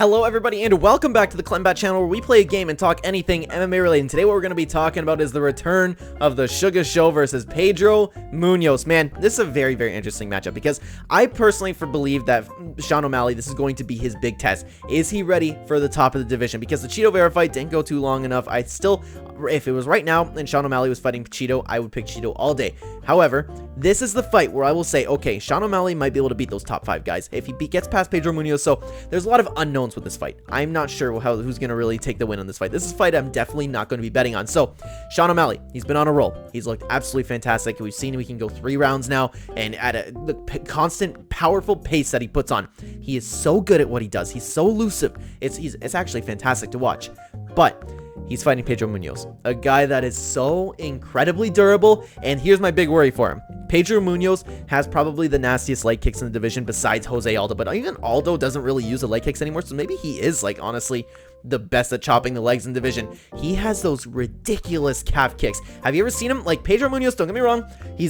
Hello everybody and welcome back to the CLEN channel where we play a game and talk anything MMA related. And today what we're going to be talking about is the return of the Sugar Show versus Pedro Munhoz. Man, this is a very interesting matchup because I personally believe that Sean O'Malley, this is going to be his big test. Is he ready for the top of the division? Because the Cheeto Vera fight didn't go too long enough. If it was right now and Sean O'Malley was fighting Cheeto, I would pick Cheeto all day. However, this is the fight where I will say, okay, Sean O'Malley might be able to beat those top 5 guys if he gets past Pedro Munhoz. So there's a lot of unknowns with this fight. I'm not sure who's going to really take the win on this fight. This is a fight I'm definitely not going to be betting on. So Sean O'Malley, he's been on a roll. He's looked absolutely fantastic. We've seen we can go 3 rounds now, and at the constant powerful pace that he puts on, he is so good at what he does. He's so elusive. It's actually fantastic to watch. But he's fighting Pedro Munhoz, a guy that is so incredibly durable, and here's my big worry for him. Pedro Munhoz has probably the nastiest leg kicks in the division besides Jose Aldo, but even Aldo doesn't really use the leg kicks anymore, so maybe he is, like, honestly, the best at chopping the legs in the division. He has those ridiculous calf kicks. Have you ever seen him? Like, Pedro Munhoz, don't get me wrong,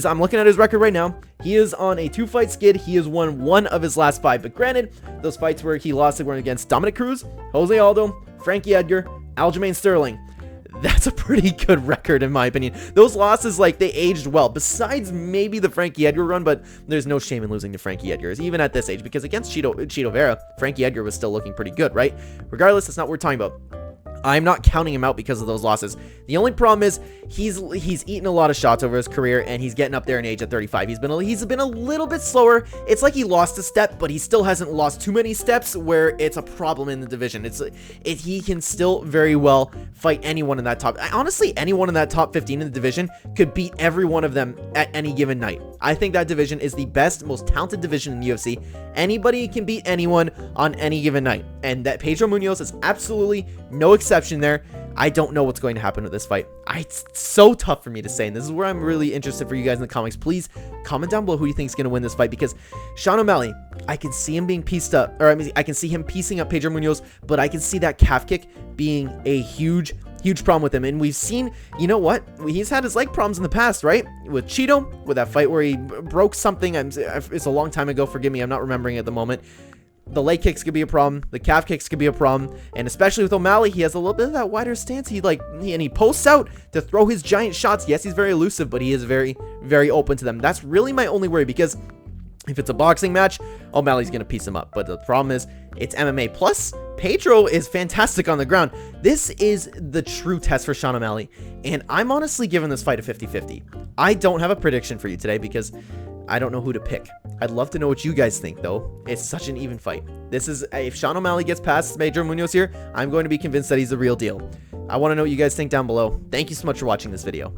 I'm looking at his record right now. He is on a 2-fight skid. He has won 1 of his last 5, but granted, those fights where he lost were against Dominic Cruz, Jose Aldo, Frankie Edgar, Aljamain Sterling. That's a pretty good record in my opinion. Those losses, like, they aged well, besides maybe the Frankie Edgar run, but there's no shame in losing to Frankie Edgar, even at this age, because against Cheeto Vera, Frankie Edgar was still looking pretty good, right? Regardless, that's not what we're talking about. I'm not counting him out because of those losses. The only problem is he's eaten a lot of shots over his career, and he's getting up there in age at 35. He's been a little bit slower. It's like he lost a step, but he still hasn't lost too many steps where it's a problem in the division. He can still very well fight anyone in that top. Honestly, anyone in that top 15 in the division could beat every one of them at any given night. I think that division is the best, most talented division in the UFC. Anybody can beat anyone on any given night, and that Pedro Munhoz is absolutely no exception there. I don't know what's going to happen with this fight. It's so tough for me to say, and this is where I'm really interested for you guys in the comments. Please comment down below who you think is going to win this fight, because Sean O'Malley, I can see him being pieced up, or I can see him piecing up Pedro Munhoz, but I can see that calf kick being a huge problem with him. And we've seen, you know what, he's had his leg problems in the past, right? With Cheeto, with that fight where he broke something. It's a long time ago, forgive me, I'm not remembering at the moment. The leg kicks could be a problem. The calf kicks could be a problem. And especially with O'Malley, he has a little bit of that wider stance. He posts out to throw his giant shots. Yes, he's very elusive, but he is very open to them. That's really my only worry, because if it's a boxing match, O'Malley's going to piece him up. But the problem is, it's MMA. Plus, Pedro is fantastic on the ground. This is the true test for Sean O'Malley. And I'm honestly giving this fight a 50-50. I don't have a prediction for you today because I don't know who to pick. I'd love to know what you guys think, though. It's such an even fight. If Sean O'Malley gets past Pedro Munhoz here, I'm going to be convinced that he's the real deal. I want to know what you guys think down below. Thank you so much for watching this video.